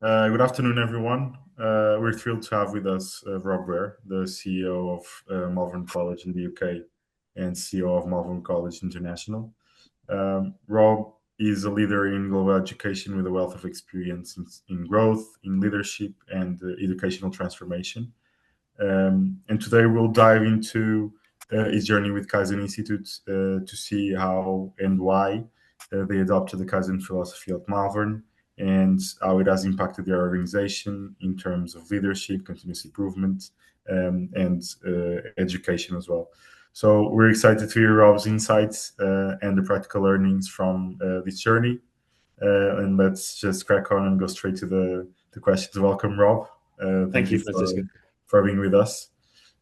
Good afternoon, everyone. We're thrilled to have with us Rob Breare, the CEO of Malvern College in the UK and CEO of Malvern College International. Rob is a leader in global education with a wealth of experience in growth, in leadership, and educational transformation. And today we'll dive into his journey with Kaizen Institute to see how and why they adopted the Kaizen philosophy at Malvern and how it has impacted their organization in terms of leadership, continuous improvement, and education as well. So we're excited to hear Rob's insights and the practical learnings from this journey. And let's just crack on and go straight to the questions. Welcome, Rob. Thank Thank you you, Francisco. for being with us.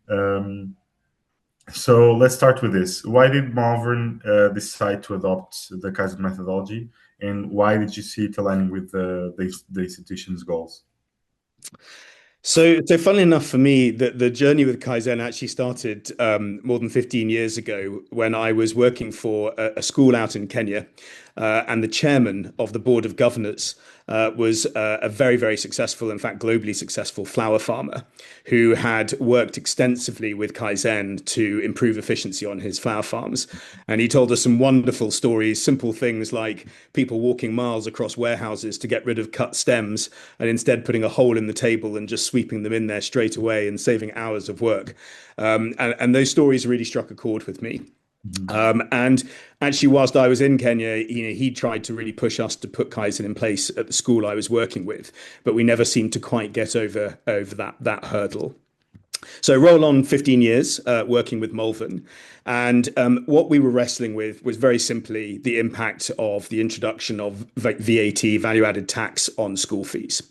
Um, so let's start with this. Why did Malvern decide to adopt the Kaizen methodology, and why did you see it aligning with the institution's goals? So funnily enough for me, the journey with Kaizen actually started more than 15 years ago when I was working for a school out in Kenya. And the chairman of the board of governors was a very, very successful, in fact, globally successful flower farmer who had worked extensively with Kaizen to improve efficiency on his flower farms. And he told us some wonderful stories, simple things like people walking miles across warehouses to get rid of cut stems and instead putting a hole in the table and just sweeping them in there straight away and saving hours of work. And those stories really struck a chord with me. Mhm. And actually, whilst I was in Kenya, he tried to really push us to put Kaizen in place at the school I was working with, but we never seemed to quite get over that hurdle. So roll on 15 years working with Malvern. And what we were wrestling with was very simply the impact of the introduction of VAT, value added tax, on school fees.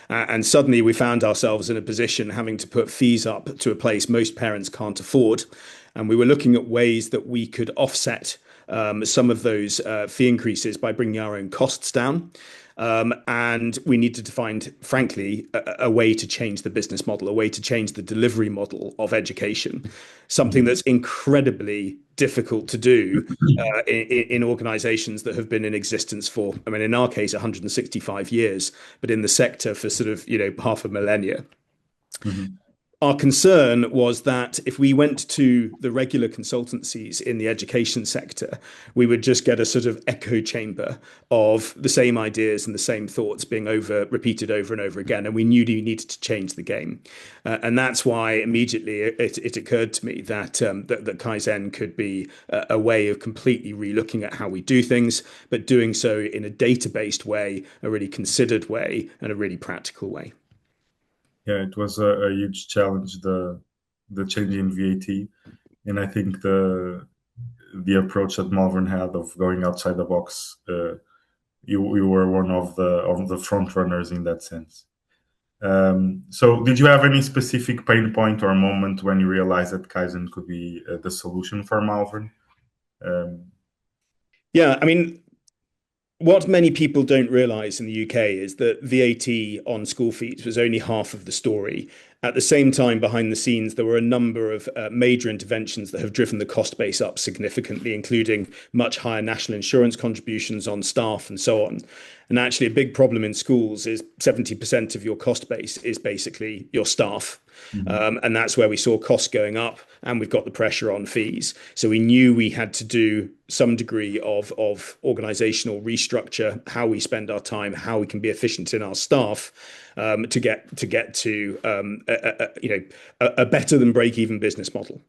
And suddenly we found ourselves in a position having to put fees up to a place most parents can't afford. And we were looking at ways that we could offset some of those fee increases by bringing our own costs down. And we needed to find, frankly, a way to change the business model, a way to change the delivery model of education, something Mhm. that's incredibly difficult to do in organizations that have been in existence for, I mean, in our case, 165 years, but in the sector for sort of, half a millennia. Mhm. Our concern was that if we went to the regular consultancies in the education sector, we would just get a sort of echo chamber of the same ideas and the same thoughts being repeated over and over again. And we knew we needed to change the game. And that's why immediately it occurred to me that Kaizen could be a way of completely relooking at how we do things, but doing so in a data-based way, a really considered way, and a really practical way. Yeah, it was a huge challenge, the change in VAT, and I think the approach that Malvern had of going outside the box. You were one of the front runners in that sense. So, did you have any specific pain point or moment when you realized that Kaizen could be the solution for Malvern? Um, Yeah, I mean, what many people don't realize in the UK is that VAT on school fees was only half of the story. At the same time, behind the scenes, there were a number of major interventions that have driven the cost base up significantly, including much higher national insurance contributions on staff and so on. And actually, a big problem in schools is 70% of your cost base is basically your staff. mhm. And that's where we saw costs going up, and we've got the pressure on fees. So we knew we had to do some degree of organizational restructure, how we spend our time, how we can be efficient in our staff, to get to a better than break even business model.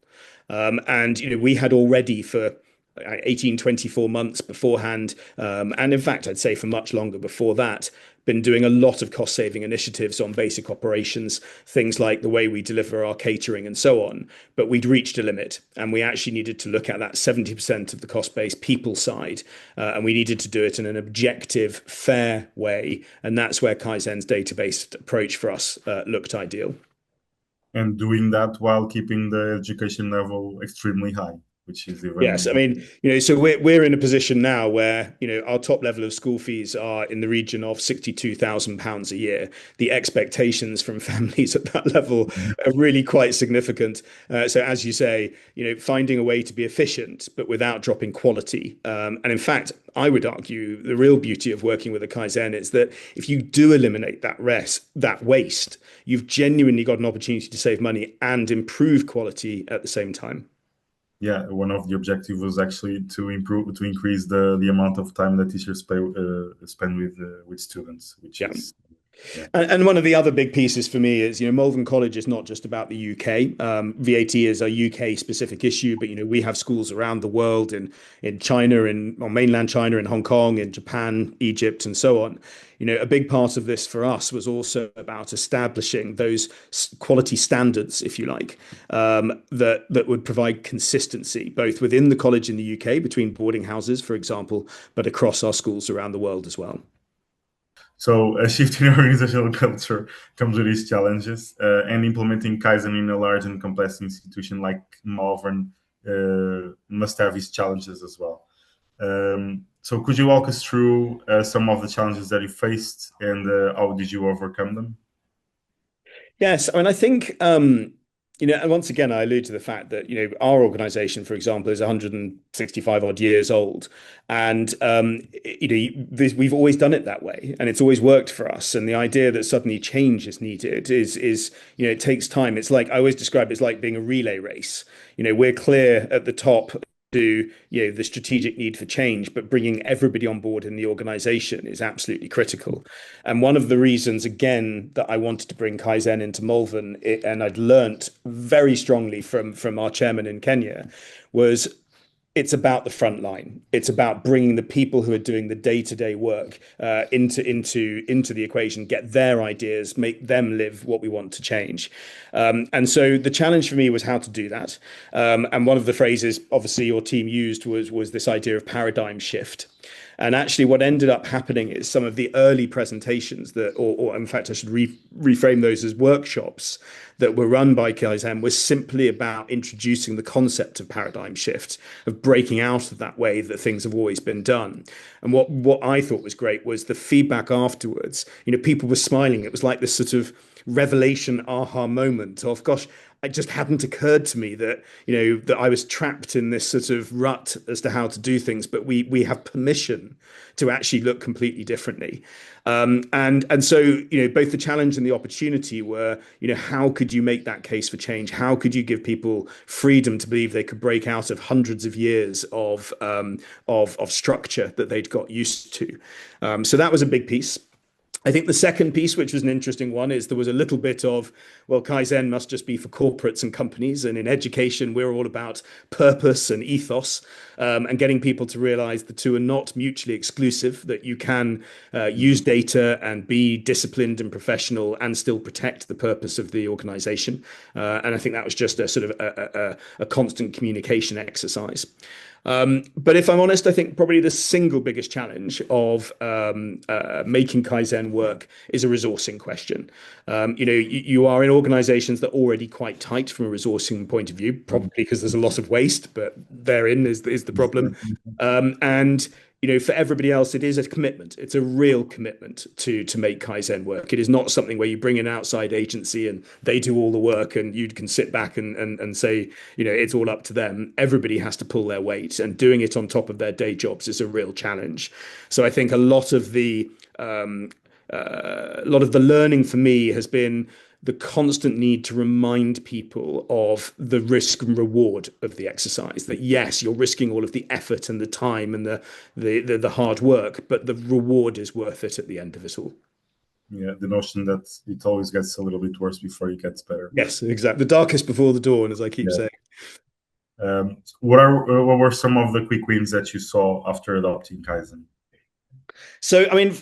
And we had already for 18, 24 months beforehand, and in fact, I'd say for much longer before that, been doing a lot of cost saving initiatives on basic operations, things like the way we deliver our catering and so on. But we'd reached a limit, and we actually needed to look at that 70% of the cost base people side, and we needed to do it in an objective, fair way. And that's where Kaizen's data-based approach for us looked ideal. And doing that while keeping the education level extremely high. which is Yes, I even mean, so we're in a position now where, our top level of school fees are in the region of £62,000 a year. The expectations from families at that level are really quite significant. So as you say, finding a way to be efficient, but without dropping quality. And in fact, I would argue the real beauty of working with a Kaizen is that if you do eliminate that waste, you've genuinely got an opportunity to save money and improve quality at the same time. yeah, one of the objectives was actually to increase the amount of time that teachers spend with students, which Yeah. is yeah. And one of the other big pieces for me is, Malvern College is not just about the UK. VAT is a UK specific issue, but we have schools around the world in China, on mainland China, in Hong Kong, in Japan, Egypt, and so on. A big part of this for us was also about establishing those quality standards, if you like, that would provide consistency both within the college in the UK between boarding houses, for example, but across our schools around the world as well. So a shift in organizational culture comes with these challenges, and implementing Kaizen in a large and complex institution like Malvern must have its challenges as well. So could you walk us through some of the challenges that you faced and how did you overcome them? Yes, I mean, I think and once again, I allude to the fact that our organization, for example, is 165 odd years old, and we've always done it that way, and it's always worked for us. And the idea that suddenly change is needed is it takes time. It's like I always describe it's like being a relay race. We're clear at the top to the strategic need for change, but bringing everybody on board in the organization is absolutely critical. And one of the reasons, again, that I wanted to bring Kaizen into Malvern, and I'd learnt very strongly from our chairman in Kenya, was it's about the front line. It's about bringing the people who are doing the day-to-day work into the equation, get their ideas, make them live what we want to change. And so the challenge for me was how to do that. And one of the phrases, obviously, your team used was this idea of paradigm shift. And actually, what ended up happening is some of the early presentations or in fact, I should reframe those as workshops that were run by Kaizen was simply about introducing the concept of paradigm shift, of breaking out of that way that things have always been done. And what I thought was great was the feedback afterwards. People were smiling. It was like this sort of revelation aha moment of, gosh, it just hadn't occurred to me that that I was trapped in this sort of rut as to how to do things, but we have permission to actually look completely differently. And so both the challenge and the opportunity were how could you make that case for change? How could you give people freedom to believe they could break out of hundreds of years of structure that they'd got used to? So that was a big piece. I think the second piece, which was an interesting one, is there was a little bit of, well, Kaizen must just be for corporates and companies. And in education, we're all about purpose and ethos, and getting people to realize the two are not mutually exclusive, that you can use data and be disciplined and professional and still protect the purpose of the organization. And I think that was just a sort of a constant communication exercise. But if I'm honest, I think probably the single biggest challenge of making Kaizen work is a resourcing question. You are in organizations that are already quite tight from a resourcing point of view, probably because there's a lot of waste, but therein is the problem. And for everybody else, it is a commitment. It's a real commitment to make Kaizen work. It is not something where you bring an outside agency and they do all the work and you can sit back and say, it's all up to them. Everybody has to pull their weight, and doing it on top of their day jobs is a real challenge. So I think a lot of the learning for me has been the constant need to remind people of the risk and reward of the exercise. That yes, you're risking all of the effort and the time and the hard work, but the reward is worth it at the end of it all. Yeah, the notion that it always gets a little bit worse before it gets better. Yes, exactly. The darkest before the dawn, as I keep Yeah. saying. What were some of the quick wins that you saw after adopting Kaizen? So, I mean,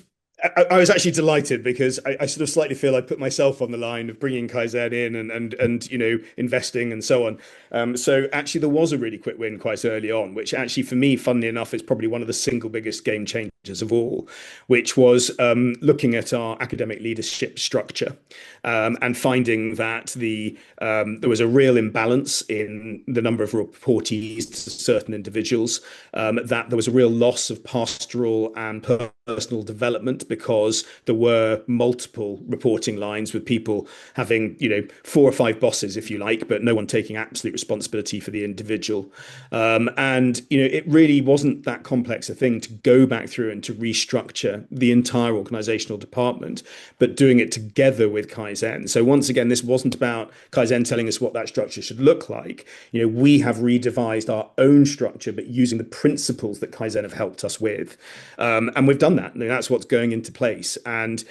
I was actually delighted because I sort of slightly feel I put myself on the line of bringing Kaizen in and investing and so on. So actually there was a really quick win quite early on, which actually for me, funnily enough, is probably one of the single biggest game changers of all, which was looking at our academic leadership structure and finding that there was a real imbalance in the number of reportees to certain individuals, that there was a real loss of pastoral and personal development because there were multiple reporting lines with people having, 4 or 5 bosses, if you like, but no one taking absolute responsibility for the individual. And, it really wasn't that complex a thing to go back through and to restructure the entire organizational department, but doing it together with Kaizen. So once again, this wasn't about Kaizen telling us what that structure should look like. We have redevised our own structure, but using the principles that Kaizen have helped us with. And we've done that. That's what's going into place. And,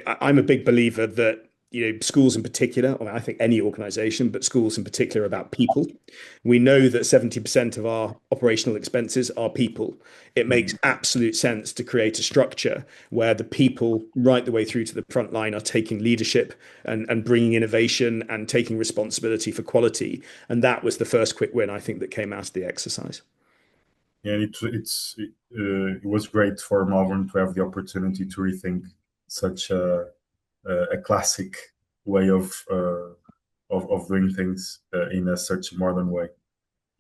I'm a big believer that schools in particular, I think any organization, but schools in particular, are about people. We know that 70% of our operational expenses are people. It makes absolute sense to create a structure where the people right the way through to the front line are taking leadership and bringing innovation and taking responsibility for quality. And that was the first quick win, I think, that came out of the exercise. And it was great for Malvern to have the opportunity to rethink such a classic way of doing things in a such modern way.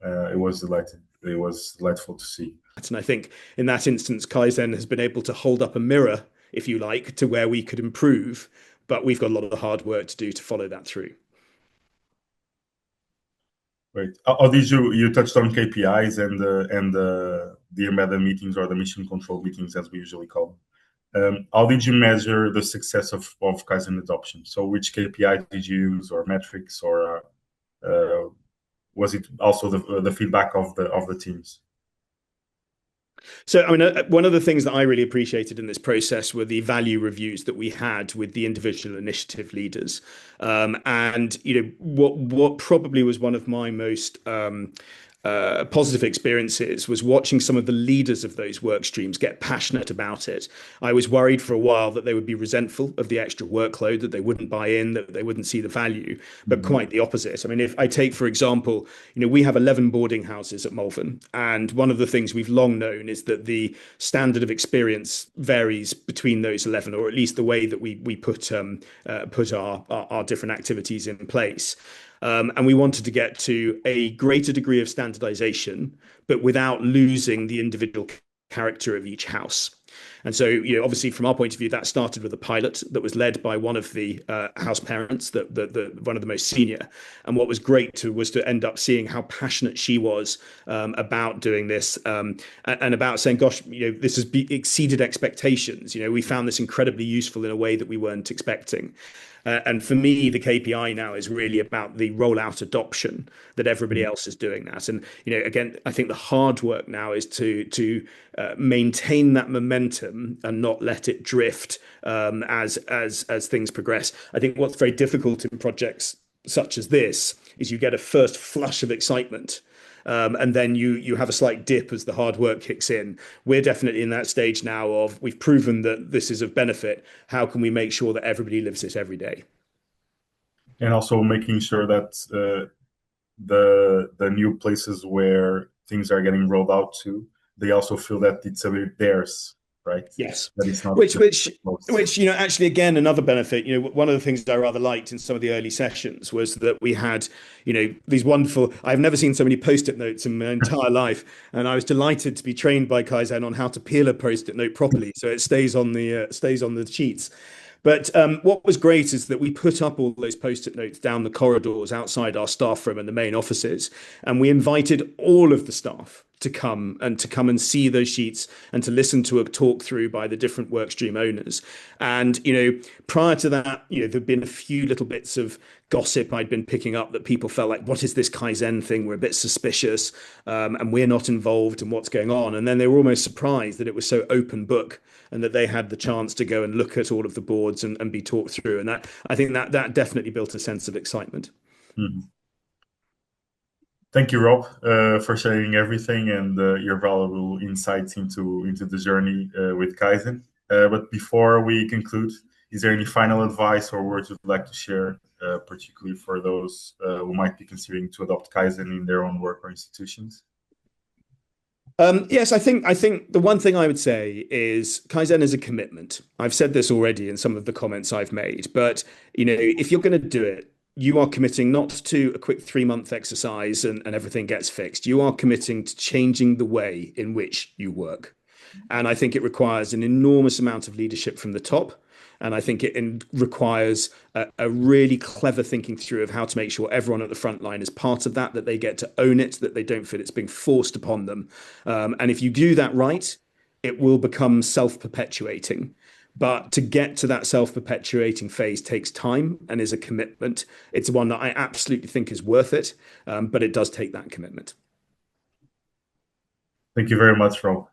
It was delighted. It was delightful to see. And I think in that instance, Kaizen has been able to hold up a mirror, if you like, to where we could improve, but we've got a lot of hard work to do to follow that through. Right. How did you touched on KPIs and the embedded meetings or the mission control meetings as we usually call them. How did you measure the success of Kaizen adoption? So which KPI did you use or metrics or was it also the feedback of the teams? So, I mean, one of the things that I really appreciated in this process were the value reviews that we had with the individual initiative leaders. And what probably was one of my most positive experiences was watching some of the leaders of those work streams get passionate about it. I was worried for a while that they would be resentful of the extra workload, that they wouldn't buy in, that they wouldn't see the value, but quite the opposite. I mean, if I take, for example, we have 11 boarding houses at Malvern, and one of the things we've long known is that the standard of experience varies between those 11, or at least the way that we put our different activities in place. And we wanted to get to a greater degree of standardization, but without losing the individual character of each house. And so, obviously, from our point of view, that started with a pilot that was led by one of the house parents, one of the most senior. And what was great was to end up seeing how passionate she was about doing this and about saying, "Gosh, this has exceeded expectations. We found this incredibly useful in a way that we weren't expecting." And for me, the KPI now is really about the rollout adoption that everybody else is doing that. And again, I think the hard work now is to maintain that momentum and not let it drift as things progress. I think what's very difficult in projects such as this is you get a first flush of excitement. And then you have a slight dip as the hard work kicks in. We're definitely in that stage now of we've proven that this is of benefit. How can we make sure that everybody lives it every day? And also making sure that the new places where things are getting rolled out to, they also feel that it's a bit theirs, right? Yes, That it's not which just which which actually again another benefit. One of the things I rather liked in some of the early sessions was that we had these wonderful. I've never seen so many post-it notes in my entire life, and I was delighted to be trained by Kaizen on how to peel a post-it note properly so it stays on the sheets. But what was great is that we put up all those post-it notes down the corridors outside our staff room and the main offices, and we invited all of the staff to come and see those sheets and to listen to a talk through by the different workstream owners. And prior to that, there'd been a few little bits of gossip I'd been picking up that people felt like, what is this Kaizen thing? We're a bit suspicious, and we're not involved in what's going on. And then they were almost surprised that it was so open book and that they had the chance to go and look at all of the boards and be talked through. And I think that definitely built a sense of excitement. Mhm. Thank you, Rob, for sharing everything and your valuable insights into the journey with Kaizen. But before we conclude, is there any final advice or words you'd like to share, particularly for those who might be considering to adopt Kaizen in their own work or institutions? Yes, I think the one thing I would say is Kaizen is a commitment. I've said this already in some of the comments I've made, but if you're going to do it, you are committing not to a quick 3 month exercise and everything gets fixed. You are committing to changing the way in which you work. And I think it requires an enormous amount of leadership from the top. And I think it requires a really clever thinking through of how to make sure everyone at the front line is part of that, that they get to own it, that they don't feel it's being forced upon them. And if you do that right, it will become self-perpetuating. But to get to that self-perpetuating phase takes time and is a commitment. It's one that I absolutely think is worth it, but it does take that commitment. Thank you very much, Rob.